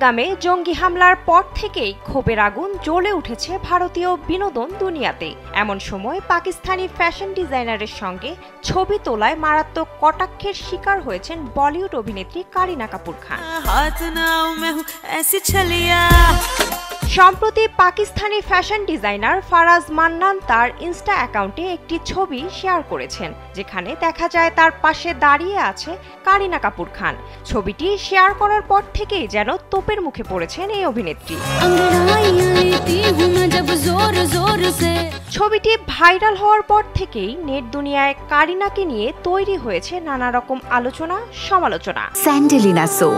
পহেলগামে জঙ্গি হামলার পর থেকেই ক্ষোভের আগুন জ্বলে উঠেছে ভারতীয় বিনোদন দুনিয়াতে। এমন সময় পাকিস্তানি ফ্যাশন ডিজাইনারের সঙ্গে ছবি তোলায় মারাত্মক কটাক্ষের শিকার হয়েছেন বলিউড অভিনেত্রী কারিনা কাপুর খান। সম্প্রতি পাকিস্তানি ফ্যাশন ডিজাইনার ফারাজ মান্নান তার ইনস্টা অ্যাকাউন্টে একটি ছবি শেয়ার করেছেন, যেখানে দেখা যায় তার পাশে দাঁড়িয়ে আছে কারিনা কাপুর খান। ছবিটি শেয়ার করার পর থেকেই যেন তোপের মুখে পড়েছেন এই অভিনেত্রী। ছবিটি ভাইরাল হওয়ার পর থেকেই নেট দুনিয়ায় কারিনাকে নিয়ে তৈরি হয়েছে নানা রকম আলোচনা সমালোচনা। স্যান্ডেলিনা সো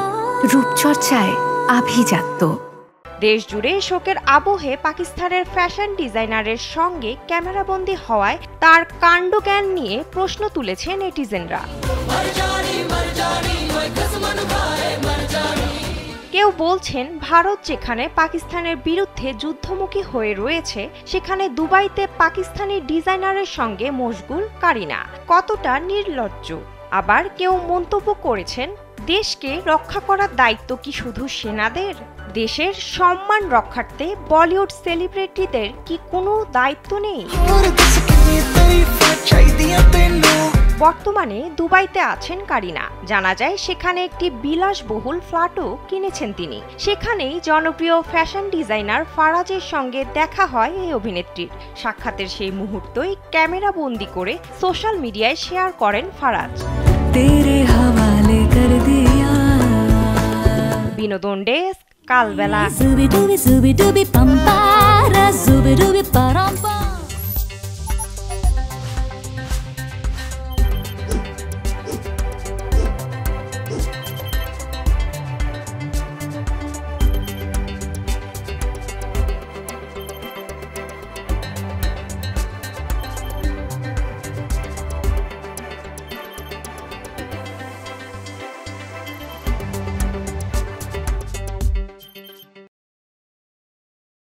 রূপচর্চায় আভিজাত্য। দেশ জুড়ে শোকের আবহে পাকিস্তানের ফ্যাশন ডিজাইনারের সঙ্গে ক্যামেরাবন্দি হওয়ায় তার কাণ্ডজ্ঞান নিয়ে প্রশ্ন তুলেছে নেটিজেনরা। কেউ বলছেন, ভারত যেখানে পাকিস্তানের বিরুদ্ধে যুদ্ধমুখী হয়ে রয়েছে, সেখানে দুবাইতে পাকিস্তানি ডিজাইনারের সঙ্গে মশগুল কারিনা, কতটা নির্লজ্জ। আবার কেউ মন্তব্য করেছেন, দেশকে রক্ষা করার দায়িত্ব কি শুধু সেনাদের? দেশের সম্মান রক্ষার্থে বলিউড সেলিব্রিটিদের কি কোনো দায়িত্ব নেই? বর্তমানে দুবাইতে আছেন কারিনা। জানা যায় সেখানে একটি বিলাসবহুল ফ্ল্যাটও কিনেছেন তিনি। সেখানেই জনপ্রিয় ফ্যাশন ডিজাইনার ফারাজের সঙ্গে দেখা হয় এই অভিনেত্রীর। সাক্ষাতের সেই মুহূর্তই ক্যামেরা বন্দি করে সোশ্যাল মিডিয়ায় শেয়ার করেন ফারাজ। বিনোদন ডেস্ক, কালবেলা।